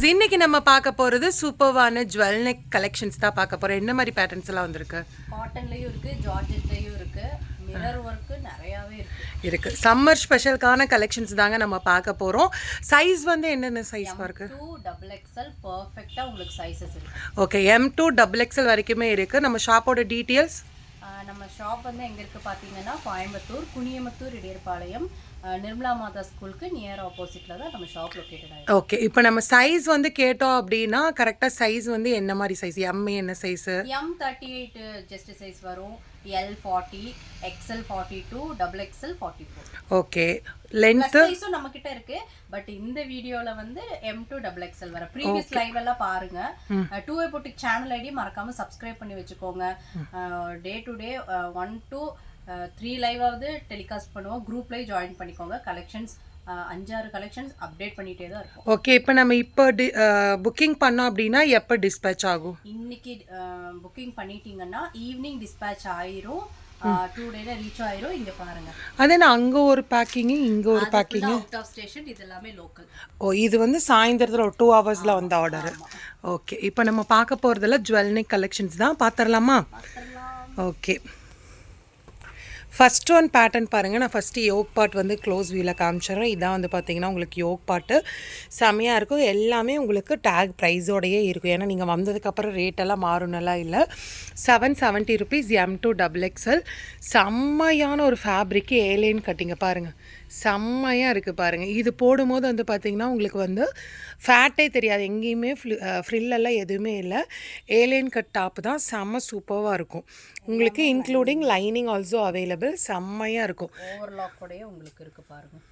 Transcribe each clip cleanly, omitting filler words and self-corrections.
Viewers, இன்னைக்கு நம்ம பார்க்க போகிறது சூப்பர்வான ஜுவல் நெக் கலெக்ஷன்ஸ் தான் பார்க்க போகிறோம். என்ன மாதிரி பேட்டர்ன்ஸ் எல்லாம் வந்திருக்கு? காட்டன்லேயும் இருக்குது, ஜார்ஜெட்லேயும் இருக்குது, மிரர் ஒர்க்கு நிறையாவே இருக்குது. சம்மர் ஸ்பெஷலுக்கான கலெக்ஷன்ஸ் தாங்க நம்ம பார்க்க போகிறோம். சைஸ் வந்து என்னென்ன சைஸ் பாருக்கு? M2XXL பர்ஃபெக்டாக உங்களுக்கு சைஸஸ் இருக்குது. ஓகே, M2XXL வரைக்குமே இருக்குது. நம்ம ஷாப்போட டீட்டெயில்ஸ், நம்ம ஷாப் வந்து எங்கே இருக்குது பார்த்தீங்கன்னா கோயம்புத்தூர் குனியமுத்தூர் இடையர்பாளையம் நிர்மலா மாதா ஸ்கூலுக்கு நியர் ஆப்போசிட்டில் தான் நம்ம ஷாப் லொக்கேட்டட் ஆகிருக்கு. ஓகே, இப்போ நம்ம சைஸ் வந்து கேட்டோம் அப்படின்னா கரெக்டாக சைஸ் வந்து என்ன மாதிரி சைஸ்? எம்ஏ என்ன சைஸு? M38 ஜஸ்ட் சைஸ் வரும், L40, XL 42, XXL 44. Okay, length சைஸும் நம்ம கிட்ட இருக்கு. பட் இந்த வீடியோல வந்து M2XXL வர ப்ரீவியஸ் லைவ் எல்லாம் பாருங்க. 2A Boutique சேனல் ஐடி மறக்காம சப்ஸ்கிரைப் பண்ணி வச்சுக்கோங்க. டே டு டே 1 to 3 லைவாவது டெலிகாஸ்ட் பண்ணுவோம். குரூப்லயே ஜாயின் பண்ணிக்கோங்க. கலெக்ஷன்ஸ் 5-6 கலெக்ஷன்ஸ் அப்டேட் பண்ணிட்டே தான் இருக்கும். ஓகே, இப்போ நம்ம இப்போ புக்கிங் பண்ணோம் அப்படின்னா எப்போ டிஸ்பேச் ஆகும்? இன்னைக்கு புக்கிங் பண்ணிட்டீங்கன்னா ஈவினிங் டிஸ்பேச் ஆயிரும். 2 டேல ரீச் ஆயிரும். இங்க பாருங்க, அதே அங்க ஒரு பேக்கிங், இங்க ஒரு பேக்கிங். அவுட் ஆஃப் ஸ்டேஷன், இது எல்லாமே லோக்கல். ஓ, இது வந்து சாயந்தரத்துல ஒரு 2 ஹவர்ஸ்ல வந்த ஆர்டர். ஓகே, இப்போ நம்ம பார்க்க போறதுல ஜுவல் நெக் கலெக்ஷன்ஸ் தான். பார்த்துடலாமா? ஓகே, ஃபஸ்ட் ஒன் பேட்டர்ன் பாருங்கள். நான் ஃபஸ்ட்டு யோக் பார்ட் வந்து க்ளோஸ் வியூவில் காமிச்சிடுறேன். இதான் வந்து பார்த்தீங்கன்னா உங்களுக்கு யோக் பார்ட்டு செம்மையாக இருக்கும். எல்லாமே உங்களுக்கு டேக் ப்ரைஸோடையே இருக்கும். ஏன்னா நீங்கள் வந்ததுக்கப்புறம் ரேட்டெல்லாம் மாறுனலாம் இல்லை. 770 rupees M2XXL. செம்மையான ஒரு ஃபேப்ரிக்கு ஏலைன் கட்டிங்க பாருங்கள், செம்மையாக இருக்குது பாருங்கள். இது போடும்போது வந்து பார்த்திங்கன்னா உங்களுக்கு வந்து ஃபேட்டே தெரியாது, எங்கேயுமே ஃப்ரில்லெல்லாம் எதுவுமே இல்லை. ஏலியன் கட் டாப்பு தான், செம்ம சூப்பராக இருக்கும் உங்களுக்கு. Including lining also available. செம்மையாக இருக்கும். ஓவர்லாக்கோடையே உங்களுக்கு இருக்குது பாருங்கள்.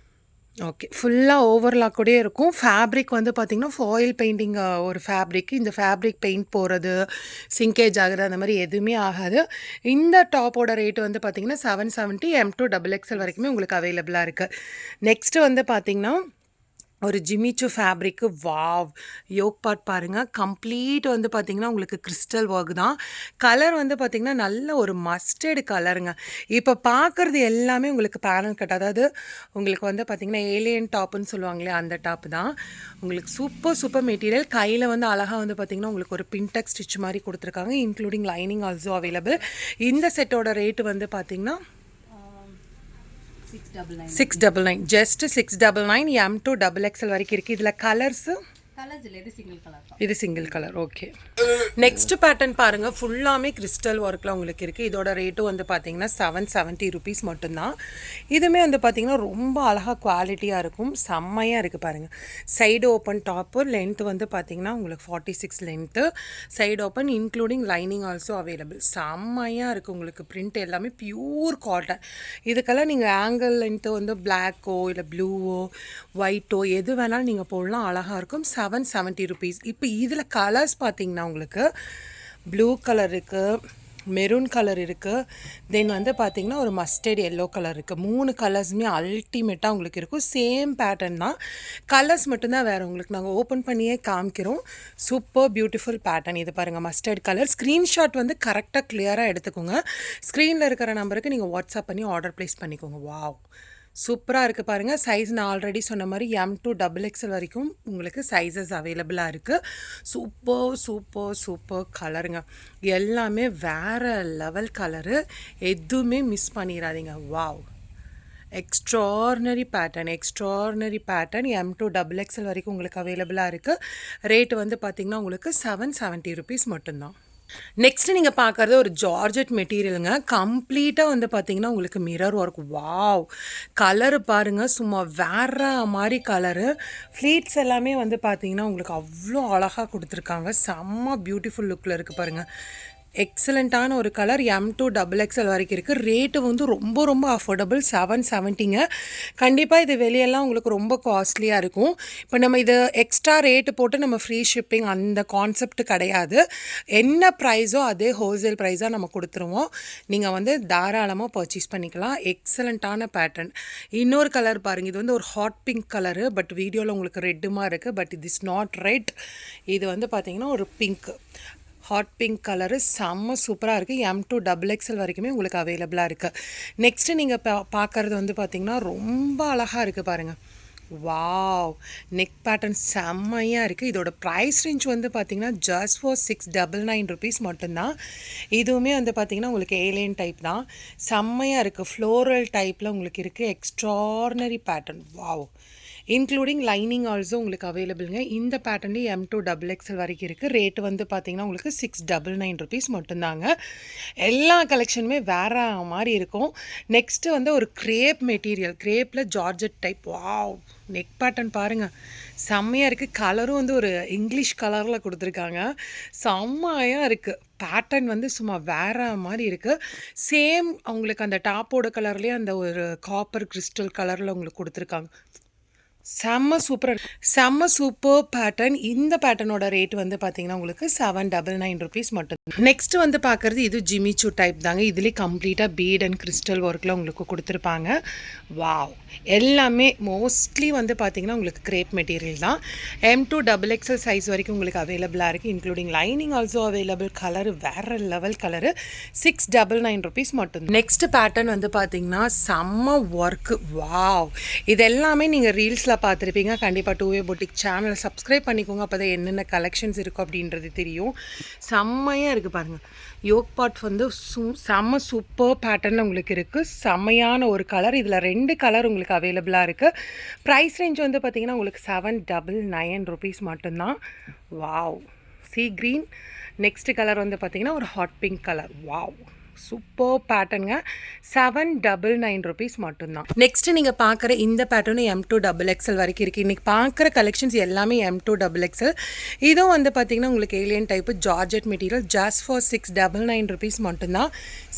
ஓகே, ஃபுல்லாக ஓவர்லாக்கோடே இருக்கும். ஃபேப்ரிக் வந்து பார்த்திங்கன்னா ஃபாயில் பெயிண்டிங் ஒரு ஃபேப்ரிக். இந்த ஃபேப்ரிக் பெயிண்ட் போகிறது, சிங்கேஜ் ஆகுது, அந்த மாதிரி எதுவுமே ஆகாது. இந்த டாப்போட ரேட்டு வந்து பார்த்திங்கன்னா 770. M2XXL வரைக்குமே உங்களுக்கு அவைலபிளாக இருக்குது. நெக்ஸ்ட்டு வந்து பார்த்திங்கன்னா ஒரு ஜிமிச்சு ஃபேப்ரிக்கு. வாவ், யோக் பார்ட் பாருங்கள், கம்ப்ளீட் வந்து பார்த்திங்கன்னா உங்களுக்கு கிறிஸ்டல் ஒர்க் தான். கலர் வந்து பார்த்திங்கன்னா நல்ல ஒரு மஸ்டர்டு கலருங்க. இப்போ பார்க்குறது எல்லாமே உங்களுக்கு பேனல் கட், அதாவது உங்களுக்கு வந்து பார்த்திங்கன்னா ஏலியன் டாப்புன்னு சொல்லுவாங்களே அந்த டாப்பு தான். உங்களுக்கு சூப்பர் மெட்டீரியல். கையில் வந்து அழகாக வந்து பார்த்திங்கன்னா உங்களுக்கு ஒரு பின்டெக் ஸ்டிச் மாதிரி கொடுத்துருக்காங்க. Including lining also available. இந்த செட்டோட ரேட்டு வந்து பார்த்திங்கன்னா 699. ஜஸ்ட் 699. M2XXL வரைக்கும் இருக்குது. இதில் கலர்ஸு, இது single colour. Okay, next pattern பாருங்கள். ஃபுல்லாமே கிறிஸ்டல் ஒர்க்கில் உங்களுக்கு இருக்குது. இதோட ரேட்டும் வந்து பார்த்தீங்கன்னா 770 rupees மட்டும்தான். இதுவுமே வந்து பார்த்திங்கன்னா ரொம்ப அழகாக குவாலிட்டியாக இருக்கும். செம்மையாக இருக்குது பாருங்கள். சைடு ஓப்பன் டாப்பு, லென்த்து வந்து பார்த்திங்கன்னா உங்களுக்கு 46 length. Side open including lining also available. செம்மையாக இருக்குது உங்களுக்கு. பிரிண்ட் எல்லாமே பியூர் காட்டன். இதுக்கெல்லாம் நீங்கள் ஆங்கிள் லென்த்து வந்து பிளாக்கோ இல்லை ப்ளூவோ ஒயிட்டோ எது வேணாலும் நீங்கள் போடலாம், அழகாக இருக்கும். 770 rupees. இப்போ இதில் கலர்ஸ் பார்த்தீங்கன்னா உங்களுக்கு ப்ளூ கலர் இருக்குது, மெரூன் கலர் இருக்குது, தென் வந்து பார்த்திங்கன்னா ஒரு மஸ்டர்ட் எல்லோ கலர் இருக்குது. 3 கலர்ஸுமே அல்டிமேட்டாக உங்களுக்கு இருக்கும். சேம் பேட்டர்ன் தான், கலர்ஸ் மட்டும்தான் வேறு. உங்களுக்கு நாங்கள் ஓப்பன் பண்ணியே காமிக்கிறோம். Super beautiful pattern. இது பாருங்கள், மஸ்டர்ட் கலர். ஸ்க்ரீன்ஷாட் வந்து கரெக்டாக கிளியராக எடுத்துக்கோங்க. ஸ்க்ரீனில் இருக்கிற நம்பருக்கு நீங்கள் வாட்ஸ்அப் பண்ணி ஆர்டர் ப்ளேஸ் பண்ணிக்கோங்க. வாவ், சூப்பராக இருக்குது பாருங்கள். சைஸ் நான் ஆல்ரெடி சொன்ன மாதிரி M2XXL வரைக்கும் உங்களுக்கு சைஸஸ் அவைலபிளாக இருக்குது. சூப்பர் கலருங்க. எல்லாமே வேறு லெவல் கலரு, எதுவுமே மிஸ் பண்ணிடாதீங்க. Wow, extraordinary pattern. M2XXL வரைக்கும் உங்களுக்கு அவைலபிளாக இருக்குது. ரேட்டு வந்து பார்த்திங்கன்னா உங்களுக்கு 770 rupees மட்டும்தான். நெக்ஸ்ட்டு நீங்கள் பார்க்குறது ஒரு ஜார்ஜெட் மெட்டீரியலுங்க. கம்ப்ளீட்டாக வந்து பார்த்திங்கன்னா உங்களுக்கு மிரர் ஒர்க். வாவ், கலரு பாருங்கள், சும்மா வேறு மாதிரி கலரு. ஃப்ளீட்ஸ் எல்லாமே வந்து பார்த்திங்கன்னா உங்களுக்கு அவ்வளோ அழகாக கொடுத்துருக்காங்க. செம்ம பியூட்டிஃபுல் லுக்கில் இருக்குது பாருங்கள். எக்ஸலண்ட்டான ஒரு கலர். M2XXL வரைக்கும் இருக்குது. ரேட்டு வந்து ரொம்ப அஃபோர்டபுள், 770ங்க. கண்டிப்பாக இது வெளியெல்லாம் உங்களுக்கு ரொம்ப காஸ்ட்லியாக இருக்கும். இப்போ நம்ம இது எக்ஸ்ட்ரா ரேட்டு போட்டு நம்ம ஃப்ரீ ஷிப்பிங் அந்த கான்செப்ட் கிடையாது. என்ன ப்ரைஸோ அதே ஹோல்சேல் ப்ரைஸாக நம்ம கொடுத்துருவோம். நீங்கள் வந்து தாராளமாக பர்ச்சேஸ் பண்ணிக்கலாம். எக்ஸலண்ட்டான பேட்டர்ன். இன்னொரு கலர் பாருங்கள், இது வந்து ஒரு ஹாட் பிங்க் கலரு. பட் வீடியோவில் உங்களுக்கு ரெட்டுமா இருக்குது. பட் இது இஸ் நாட் ரெட். இது வந்து பார்த்திங்கன்னா ஒரு பிங்க், ஹாட் பிங்க் கலரு. செம்ம சூப்பராக இருக்குது. M2XXL வரைக்குமே உங்களுக்கு அவைலபிளாக இருக்குது. நெக்ஸ்ட்டு நீங்கள் பார்க்குறது வந்து பார்த்திங்கன்னா ரொம்ப அழகாக இருக்குது பாருங்கள். வாவ், நெக் பேட்டர்ன் செம்மையாக இருக்குது. இதோட ப்ரைஸ் ரேஞ்ச் வந்து பார்த்திங்கன்னா ஜஸ்ட் ஃபார் 699 ருபீஸ் மட்டும்தான். இதுவுமே வந்து பார்த்திங்கன்னா உங்களுக்கு ஏலியன் டைப் தான். செம்மையாக இருக்குது. ஃப்ளோரல் டைப்பில் உங்களுக்கு இருக்குது. Extraordinary pattern. Wow, including lining also உங்களுக்கு அவைலபிளுங்க. இந்த பேட்டர்ன்லேயும் M2XXL வரைக்கும் இருக்குது. ரேட்டு வந்து பார்த்திங்கன்னா உங்களுக்கு 699 ருபீஸ் மட்டும்தாங்க. எல்லா கலெக்ஷனுமே வேறு மாதிரி இருக்கும். நெக்ஸ்ட்டு வந்து ஒரு க்ரேப் மெட்டீரியல், க்ரேப்பில் georgette type. Wow, neck pattern பாருங்கள், செம்மையாக இருக்குது. கலரும் வந்து ஒரு இங்கிலீஷ் கலரில் கொடுத்துருக்காங்க. செம்மையாக இருக்குது. பேட்டர்ன் வந்து சும்மா வேறு மாதிரி இருக்குது. சேம் அவங்களுக்கு அந்த டாப்போட கலர்லேயே அந்த ஒரு காப்பர் கிறிஸ்டல் கலரில் உங்களுக்கு கொடுத்துருக்காங்க. செம்ம சூப்பர் பேட்டர்ன். இந்த பேட்டர்னோட ரேட் வந்து பார்த்தீங்கன்னா உங்களுக்கு 799 ருபீஸ் மட்டும். நெக்ஸ்ட் வந்து பார்க்குறது இது ஜிமிச்சூ டைப் தாங்க. இதுலேயே கம்ப்ளீட்டாக பீட் அண்ட் கிறிஸ்டல் ஒர்க்கில் உங்களுக்கு கொடுத்துருப்பாங்க. வாவ், எல்லாமே மோஸ்ட்லி வந்து பார்த்தீங்கன்னா உங்களுக்கு கிரேப் மெட்டீரியல் தான். M2XXL சைஸ் வரைக்கும் உங்களுக்கு அவைலபிளாக இருக்குது. Including lining also available. Colour வேறு லெவல் கலரு. 699 ருபீஸ் மட்டும். நெக்ஸ்ட் பேட்டர்ன் வந்து பார்த்தீங்கன்னா செம்ம ஒர்க்கு. வாவ், இது எல்லாமே நீங்கள் ரீல்ஸில் பார்த்துருப்பீங்க. கண்டிப்பாக 2A Boutique சேனலை சப்ஸ்கிரைப் பண்ணிக்கோங்க. அப்போ தான் என்னென்ன கலெக்ஷன்ஸ் இருக்கும் அப்படின்றது தெரியும். செம்மையாக இருக்குது பாருங்கள். யோக் பாட் வந்து செம்ம சூப்பர் பேட்டர்னில் உங்களுக்கு இருக்குது. செம்மையான ஒரு கலர். இதில் 2 கலர் உங்களுக்கு அவைலபிளாக இருக்குது. ப்ரைஸ் ரேஞ்ச் வந்து பார்த்திங்கன்னா உங்களுக்கு 799 ருபீஸ் மட்டும்தான். Wow, sea green. Next colour வந்து பார்த்திங்கன்னா ஒரு hot pink colour. Wow, super பேட்டர்னுங்க. 799 ருபீஸ் மட்டும்தான். நெக்ஸ்ட்டு நீங்கள் பார்க்குற இந்த பேட்டர்னு M2XXL வரைக்கும் இருக்குது. இன்றைக்கி பார்க்குற கலெக்ஷன்ஸ் எல்லாமே M2XXL. இதுவும் வந்து பார்த்திங்கன்னா உங்களுக்கு alien type georgette material. Just for 699 rupees மட்டும்தான்.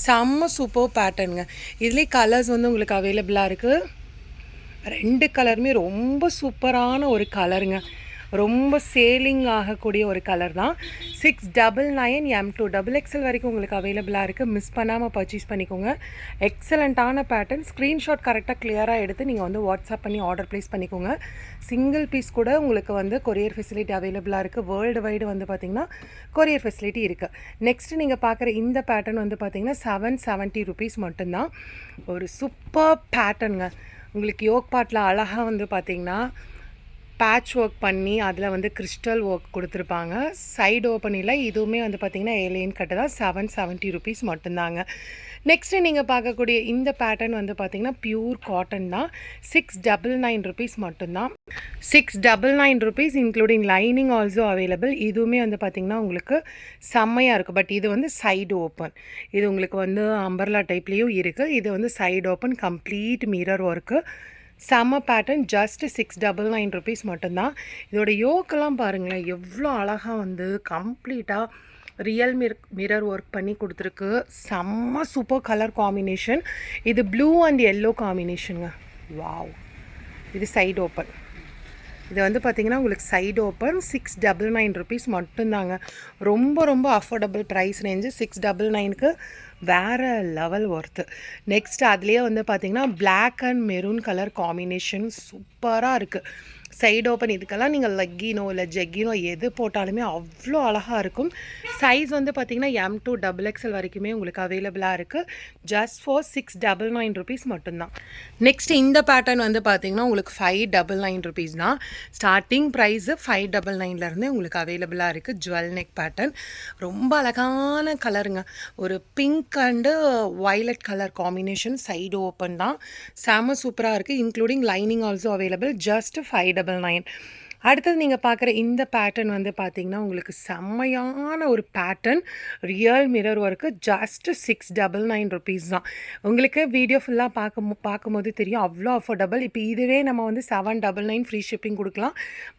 செம்ம சூப்பர் பேட்டர்னுங்க. இதுலேயே கலர்ஸ் வந்து உங்களுக்கு அவைலபிளாக இருக்குது. 2 கலருமே ரொம்ப சூப்பரான ஒரு கலருங்க. ரொம்ப சேலிங் ஆகக்கூடிய ஒரு கலர் தான். 699 M2XXL வரைக்கும் உங்களுக்கு அவைலபிளாக இருக்குது. மிஸ் பண்ணாமல் பர்ச்சேஸ் பண்ணிக்கோங்க. எக்ஸலண்ட்டான பேட்டர்ன். ஸ்க்ரீன்ஷாட் கரெக்டாக கிளியராக எடுத்து நீங்கள் வந்து வாட்ஸ்அப் பண்ணி ஆர்டர் ப்ளேஸ் பண்ணிக்கோங்க. சிங்கிள் பீஸ் கூட உங்களுக்கு வந்து கொரியர் ஃபெசிலிட்டி அவைலபிளாக இருக்குது. வேர்ல்டு வைடு வந்து பார்த்திங்கன்னா கொரியர் ஃபெசிலிட்டி இருக்குது. நெக்ஸ்ட்டு நீங்கள் பார்க்குற இந்த பேட்டர்ன் வந்து பார்த்திங்கன்னா 770 ருபீஸ் மட்டும்தான். ஒரு சூப்பர் பேட்டர்னுங்க. உங்களுக்கு யோக் பாட்டில் அழகாக வந்து பார்த்திங்கன்னா பேட்ச் ஒர்க் பண்ணி அதில் வந்து கிறிஸ்டல் ஒர்க் கொடுத்துருப்பாங்க. சைடு ஓப்பனில் இதுவுமே வந்து பார்த்திங்கன்னா ஏலியன் கட்டு தான். 770 ருபீஸ் மட்டும்தாங்க. நெக்ஸ்ட்டு நீங்கள் பார்க்கக்கூடிய இந்த பேட்டர்ன் வந்து பார்த்திங்கன்னா பியூர் காட்டன் தான். 699 ருபீஸ் மட்டும்தான். 699 rupees including lining also available. இதுவுமே வந்து பார்த்திங்கன்னா உங்களுக்கு செம்மையாக இருக்குது. பட் இது வந்து சைடு ஓப்பன். இது உங்களுக்கு வந்து அம்பர்லா டைப்லேயும் இருக்குது. இது வந்து side open complete mirror work. செம்ம பேட்டர்ன். ஜஸ்ட் 699 ருபீஸ் மட்டும்தான். இதோட யோக்கெல்லாம் பாருங்களேன், எவ்வளோ அழகாக வந்து கம்ப்ளீட்டாக ரியல் மிரர் ஒர்க் பண்ணி கொடுத்துருக்கு. செம்ம சூப்பர் கலர் காம்பினேஷன். இது ப்ளூ அண்ட் எல்லோ காம்பினேஷனுங்க. வாவ், இது சைடு ஓப்பன். இது வந்து பார்த்திங்கன்னா உங்களுக்கு சைடு ஓப்பன். 699 ருபீஸ் மட்டும்தாங்க. ரொம்ப அஃபோர்டபுள் ப்ரைஸ் ரேஞ்சு. 699க்கு வேறு லெவல் ஒர்த்து. நெக்ஸ்ட் அதுலேயே வந்து பார்த்திங்கன்னா black and maroon colour combination சூப்பராக இருக்குது. Side open. இதுக்கெல்லாம் நீங்கள் லெக்கினோ இல்லை ஜெக்கினோ எது போட்டாலுமே அவ்வளோ அழகாக இருக்கும். சைஸ் வந்து பார்த்திங்கன்னா M2XXL வரைக்குமே உங்களுக்கு அவைலபிளாக இருக்குது. ஜஸ்ட் ஃபார் 699 ருபீஸ் மட்டும்தான். நெக்ஸ்ட் இந்த பேட்டர்ன் வந்து பார்த்திங்கன்னா உங்களுக்கு 599 ருபீஸ் தான். ஸ்டார்டிங் ப்ரைஸு 599லேருந்தே உங்களுக்கு அவைலபிளாக இருக்குது. Jewel neck pattern. ரொம்ப அழகான கலருங்க. ஒரு pink and violet colour combination. Side open தான். செம சூப்பராக இருக்குது. Including lining also available. Just 599. அடுத்தது நீங்கள் பார்க்குற இந்த பேட்டர்ன் வந்து பார்த்திங்கன்னா உங்களுக்கு செம்மையான ஒரு pattern. Real mirror work. Just 699 rupees தான். உங்களுக்கு வீடியோ ஃபுல்லாக பார்க்கும்போது தெரியும் அவ்வளோ அஃபோர்டபுள். இப்போ இதுவே நம்ம வந்து 799 ஃப்ரீ ஷிப்பிங் கொடுக்கலாம்.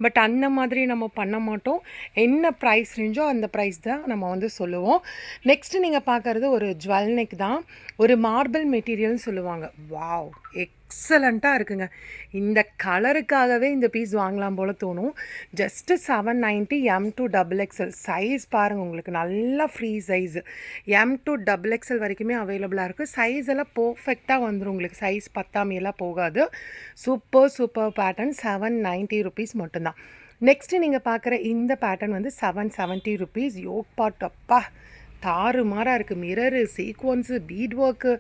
பட் அந்த மாதிரி நம்ம பண்ண மாட்டோம். என்ன ப்ரைஸ் ரேஞ்சோ அந்த ப்ரைஸ் தான் நம்ம வந்து சொல்லுவோம். நெக்ஸ்ட்டு நீங்கள் பார்க்குறது ஒரு ஜுவல் நெக் தான். ஒரு மார்பிள் மெட்டீரியல்னு சொல்லுவாங்க. வாவ், எக்ஸலண்ட்டாக இருக்குங்க. இந்த கலருக்காகவே இந்த பீஸ் வாங்கலாம் போல் தோணும். Just 790 M2XXL. சைஸ் பாருங்கள், உங்களுக்கு நல்லா ஃப்ரீ சைஸு. M2XXL வரைக்குமே அவைலபிளாக இருக்குது. சைஸ் எல்லாம் பர்ஃபெக்டாக வந்துடும். உங்களுக்கு சைஸ் பத்தாமையெல்லாம் போகாது. Super pattern. 790 ருபீஸ் மட்டும்தான். நெக்ஸ்ட்டு நீங்கள் பார்க்குற இந்த பேட்டர்ன் வந்து 770 ருபீஸ். யோக் பாட் அப்பா தாறுமாறாக இருக்குது. மிரரு, சீக்வன்ஸு, பீட் ஒர்க்கு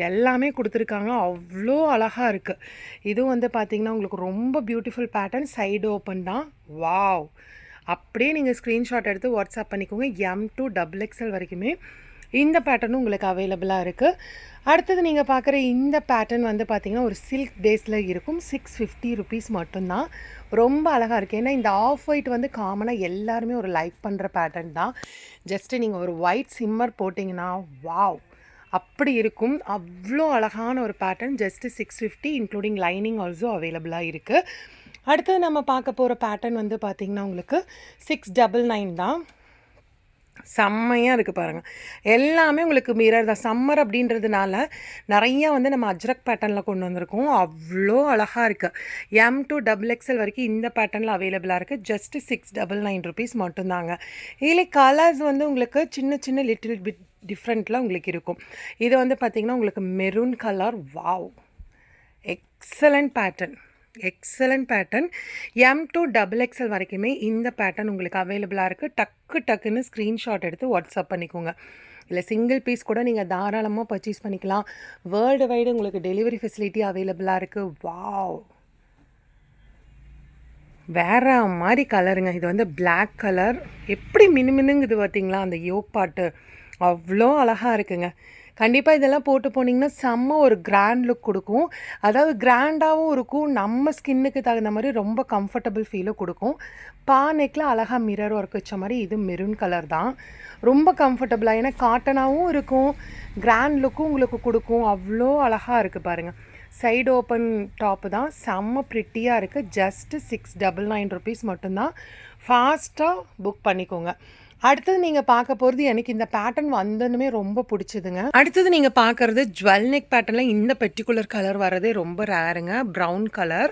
எல்லாமே கொடுத்துருக்காங்க. அவ்வளோ அழகாக இருக்குது. இதுவும் வந்து பார்த்திங்கன்னா உங்களுக்கு ரொம்ப பியூட்டிஃபுல் பேட்டர்ன். சைடு ஓப்பன் தான். வாவ்! அப்படியே நீங்கள் ஸ்க்ரீன்ஷாட் எடுத்து வாட்ஸ்அப் பண்ணிக்கோங்க. M2XXL வரைக்குமே இந்த பேட்டர்னும் உங்களுக்கு அவைலபிளாக இருக்குது. அடுத்தது நீங்கள் பார்க்குற இந்த பேட்டர்ன் வந்து பார்த்திங்கன்னா ஒரு சில்க் பேஸில் இருக்கும். 650 ருபீஸ் மட்டும்தான். ரொம்ப அழகாக இருக்குது. ஏன்னா இந்த ஆஃப் ஒயிட் வந்து காமனாக எல்லாருமே ஒரு லைக் பண்ணுற பேட்டர்ன் தான். ஜஸ்ட்டு நீங்கள் ஒரு ஒயிட் சிம்மர் போட்டிங்கன்னா வாவ் அப்படி இருக்கும். அவ்வளோ அழகான ஒரு pattern. Just 650 including lining also அவைலபிளாக இருக்குது. அடுத்தது நம்ம பார்க்க போகிற பேட்டர்ன் வந்து பார்த்திங்கன்னா உங்களுக்கு 699 தான். செம்மையாக இருக்குது பாருங்கள். எல்லாமே உங்களுக்கு மிரர் தான். சம்மர் அப்படின்றதுனால நிறையா வந்து நம்ம அஜ்ரக் பேட்டர்னில் கொண்டு வந்திருக்கோம். அவ்வளோ அழகாக இருக்குது. M2XXL வரைக்கும் இந்த பேட்டர்னில் அவைலபிளாக இருக்குது. ஜஸ்ட்டு 699 ருபீஸ் மட்டும்தாங்க. இதில் கலர்ஸ் வந்து உங்களுக்கு சின்ன சின்ன லிட்டில் பிட் டிஃப்ரெண்ட்டில் உங்களுக்கு இருக்கும். இது வந்து பார்த்திங்கன்னா உங்களுக்கு maroon colour. Wow! Excellent pattern. M2XXL வரைக்குமே இந்த பேட்டர்ன் உங்களுக்கு அவைலபிளாக இருக்குது. டக்குன்னு ஸ்க்ரீன்ஷாட் எடுத்து வாட்ஸ்அப் பண்ணிக்கோங்க. இல்லை சிங்கிள் பீஸ் கூட நீங்கள் தாராளமாக பர்ச்சேஸ் பண்ணிக்கலாம். வேர்ல்டு வைடு உங்களுக்கு டெலிவரி ஃபெசிலிட்டி அவைலபிளாக இருக்குது. வாவ்! வேறு மாதிரி கலருங்க. இது வந்து பிளாக் கலர். எப்படி மினுங்குது பார்த்தீங்களா அந்த யோக் பாட்டு. அவ்வளோ அழகாக இருக்குங்க. கண்டிப்பாக இதெல்லாம் போட்டு போனீங்கன்னா செம்ம ஒரு கிராண்ட் லுக் கொடுக்கும். அதாவது கிராண்டாகவும் இருக்கும். நம்ம ஸ்கின்னுக்கு தகுந்த மாதிரி ரொம்ப கம்ஃபர்டபுள் ஃபீலும் கொடுக்கும். நெக்கில் அழகாக மிரர் ஒர்க் வச்ச மாதிரி இது மெரூன் கலர் தான். ரொம்ப கம்ஃபர்டபுளாக, ஏன்னா காட்டனாகவும் இருக்கும், கிராண்ட் லுக்கும் உங்களுக்கு கொடுக்கும். அவ்வளோ அழகாக இருக்குது பாருங்கள். சைடு ஓப்பன் டாப்பு தான். செம்ம ப்ரிட்டியாக இருக்குது. ஜஸ்ட்டு 699 ருபீஸ் மட்டும்தான். ஃபாஸ்ட்டாக புக் பண்ணிக்கோங்க. அடுத்தது நீங்கள் பார்க்க போகிறது, எனக்கு இந்த பேட்டர்ன் வந்ததுமே ரொம்ப பிடிச்சதுங்க. அடுத்தது நீங்கள் பார்க்குறது ஜுவல் நெக் பேட்டர்னில் இந்த பர்டிகுலர் கலர் வரதே ரொம்ப ரேருங்க. Brown colour.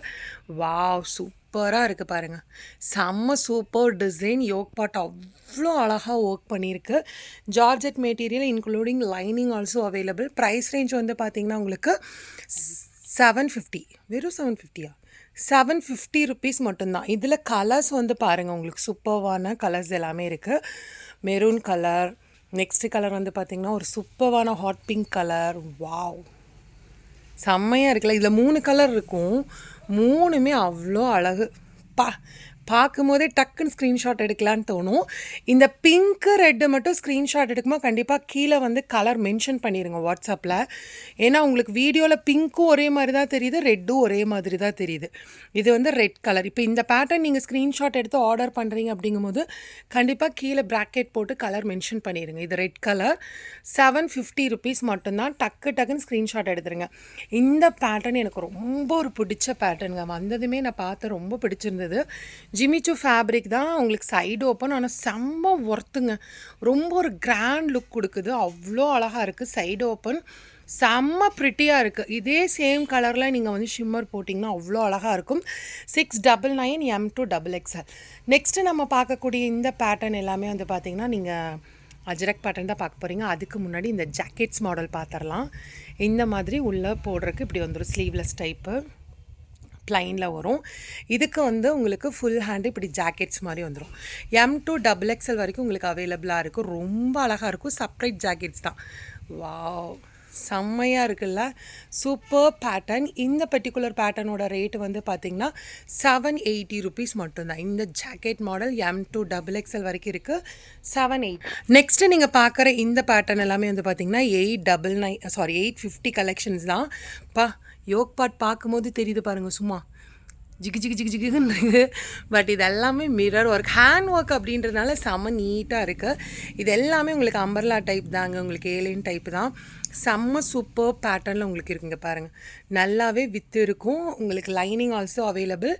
வாவ்! சூப்பராக இருக்குது பாருங்கள். செம்ம சூப்பர் டிசைன். யோக் பாட் அவ்வளோ அழகாக ஒர்க் பண்ணியிருக்கு. Georgette material including lining also available. Price range வந்து பார்த்திங்கன்னா உங்களுக்கு 750. வெறும் 750யா? 750 ருபீஸ் மட்டும்தான். இதில் கலர்ஸ் வந்து பாருங்கள், உங்களுக்கு சூப்பர்வான கலர்ஸ் எல்லாமே இருக்குது. மெரூன் கலர், நெக்ஸ்ட்டு கலர் வந்து பார்த்திங்கன்னா ஒரு சூப்பர்வான ஹாட் பிங்க் கலர். வாவ்! செம்மையாக இருக்குல்ல. இதில் 3 கலர் இருக்கும். 3மே அவ்வளோ அழகு. பார்க்கும் போதே டக்குன்னு ஸ்க்ரீன்ஷாட் எடுக்கலான்னு தோணும். இந்த பிங்க்கு ரெட்டு மட்டும் ஸ்க்ரீன்ஷாட் எடுக்கும்போது கண்டிப்பாக கீழே வந்து கலர் மென்ஷன் பண்ணிடுங்க வாட்ஸ்அப்பில். ஏன்னா உங்களுக்கு வீடியோவில் பிங்க்கும் ஒரே மாதிரி தான் தெரியுது, ரெட்டும் ஒரே மாதிரி தான் தெரியுது. இது வந்து ரெட் கலர். இப்போ இந்த பேட்டர்ன் நீங்கள் ஸ்க்ரீன்ஷாட் எடுத்து ஆர்டர் பண்ணுறீங்க அப்படிங்கும்போது கண்டிப்பாக கீழே ப்ராக்கெட் போட்டு கலர் மென்ஷன் பண்ணிடுங்க. இது ரெட் கலர். 750 ருபீஸ் மட்டும்தான். டக்குன்னு ஸ்க்ரீன்ஷாட் எடுத்துருங்க. இந்த பேட்டர்ன் எனக்கு ரொம்ப ஒரு பிடிச்ச பேட்டர்னுங்க. வந்ததுமே நான் பார்த்து ரொம்ப பிடிச்சிருந்தது. ஜிமிச்சூ ஃபேப்ரிக் தான். உங்களுக்கு சைடு ஓப்பன், ஆனால் செம்ம ஒர்த்துங்க. ரொம்ப ஒரு கிராண்ட் லுக் கொடுக்குது. அவ்வளோ அழகாக இருக்குது. சைடு ஓப்பன் செம்ம ப்ரிட்டியாக இருக்குது. இதே சேம் கலரில் நீங்கள் வந்து ஷிம்மர் போட்டிங்கன்னா அவ்வளோ அழகாக இருக்கும். 699 M2XXL. நெக்ஸ்ட்டு நம்ம பார்க்கக்கூடிய இந்த பேட்டர்ன் எல்லாமே வந்து பார்த்திங்கன்னா நீங்கள் அஜ்ரக் பேட்டர்ன் தான் பார்க்க போகிறீங்க. அதுக்கு முன்னாடி இந்த ஜாக்கெட்ஸ் மாடல் பார்த்துடலாம். இந்த மாதிரி உள்ளே போடுறதுக்கு இப்படி வந்துடும். ஸ்லீவ்லெஸ் டைப்பு ப்ளைனில் வரும். இதுக்கு வந்து உங்களுக்கு ஃபுல் ஹேண்டு இப்படி ஜாக்கெட்ஸ் மாதிரி வந்துடும். M2XXL வரைக்கும் உங்களுக்கு அவைலபிளாக இருக்கும். ரொம்ப அழகாக இருக்கும். செப்ரேட் ஜாக்கெட்ஸ் தான். வாவ்! செம்மையாக இருக்குல்ல. Super pattern. இந்த பர்டிகுலர் பேட்டர்னோட ரேட்டு வந்து பார்த்திங்கன்னா 780 ருபீஸ் மட்டும்தான். இந்த ஜாக்கெட் மாடல் M2XXL வரைக்கும் இருக்குது. 780. நெக்ஸ்ட்டு நீங்கள் பார்க்குற இந்த பேட்டர்ன் எல்லாமே வந்து பார்த்திங்கன்னா 850 கலெக்ஷன்ஸ் தான். யோக் பாட் பார்க்கும்போது தெரியுது பாருங்கள், சும்மா ஜிகுன்னு. பட் இது எல்லாமே மிரர் ஒர்க், ஹேண்ட் ஒர்க் அப்படின்றதுனால செம்ம நீட்டாக இருக்குது. இது எல்லாமே உங்களுக்கு அம்பர்லா டைப் தாங்க. உங்களுக்கு ஏலியன் டைப்பு தான். செம்ம சூப்பர் பேட்டர்னில் உங்களுக்கு இருக்குங்க பாருங்கள். நல்லாவே வித்து இருக்கும். உங்களுக்கு lining also available.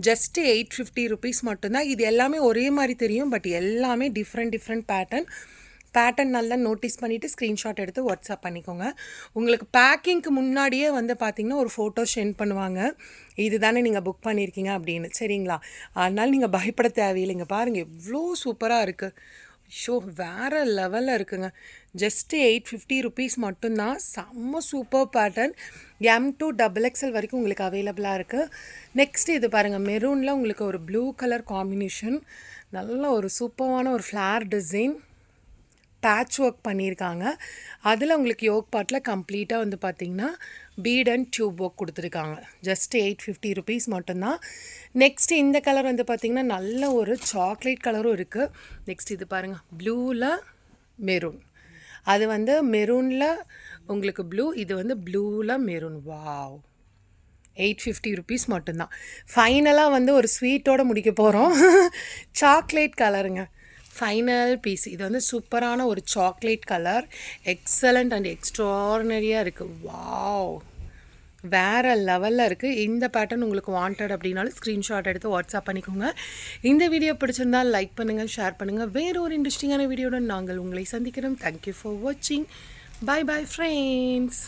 Just 850 rupees மட்டும்தான். இது எல்லாமே ஒரே மாதிரி தெரியும், பட் எல்லாமே டிஃப்ரெண்ட் பேட்டர்ன் நல்லா நோட்டீஸ் பண்ணிவிட்டு ஸ்க்ரீன்ஷாட் எடுத்து வாட்ஸ்அப் பண்ணிக்கோங்க. உங்களுக்கு பேக்கிங்க்கு முன்னாடியே வந்து பார்த்திங்கன்னா ஒரு ஃபோட்டோ சென்ட் பண்ணுவாங்க, இது தானே நீங்கள் புக் பண்ணியிருக்கீங்க அப்படின்னு. சரிங்களா? அதனால் நீங்கள் பயப்பட தேவையில்லைங்க. பாருங்கள் எவ்வளோ சூப்பராக இருக்குது. வேறு லெவலில் இருக்குங்க. ஜஸ்ட்டு 850 ருபீஸ் மட்டும்தான். செம்ம சூப்பர் பேட்டர்ன். M2XXL வரைக்கும் உங்களுக்கு அவைலபிளாக இருக்குது. நெக்ஸ்ட் இது பாருங்கள், மெரூனில் உங்களுக்கு ஒரு ப்ளூ கலர் காம்பினேஷன். நல்ல ஒரு சூப்பரான ஒரு ஃப்ளார் டிசைன். பேட்ச் ஒர்க் பண்ணியிருக்காங்க. அதில் உங்களுக்கு யோக் பார்ட்டில் கம்ப்ளீட்டாக வந்து பார்த்திங்கன்னா பீட் அண்ட் டியூப் ஒர்க் கொடுத்துருக்காங்க. ஜஸ்ட் 850 ருபீஸ் மட்டும்தான். நெக்ஸ்ட்டு இந்த கலர் வந்து பார்த்திங்கன்னா நல்ல ஒரு சாக்லேட் கலரும் இருக்குது. நெக்ஸ்ட் இது பாருங்கள், ப்ளூவில் மெரூன். அது வந்து மெரூனில் உங்களுக்கு ப்ளூ, இது வந்து ப்ளூவில் மெரூன். வாவ், 850 ருபீஸ் மட்டும்தான். ஃபைனலாக வந்து ஒரு ஸ்வீட்டோடு முடிக்க போகிறோம். சாக்லேட் கலருங்க, ஃபைனல் பீஸ். இது வந்து சூப்பரான ஒரு சாக்லேட் கலர், எக்ஸலண்ட் அண்ட் எக்ஸ்ட்ரானரியாக இருக்குது. வாவ், வேறு லெவலில் இருக்குது. இந்த பேட்டர்ன் உங்களுக்கு வாண்டட் அப்படின்னாலும் ஸ்க்ரீன்ஷாட் எடுத்து வாட்ஸ்அப் பண்ணிக்கோங்க. இந்த வீடியோ பிடிச்சிருந்தால் லைக் பண்ணுங்கள், ஷேர் பண்ணுங்கள். வேறு ஒரு இன்ட்ரெஸ்டிங்கான வீடியோவுடன் நாங்கள் உங்களை சந்திக்கிறோம். தேங்க்யூ ஃபார் வாட்சிங். Bye bye friends.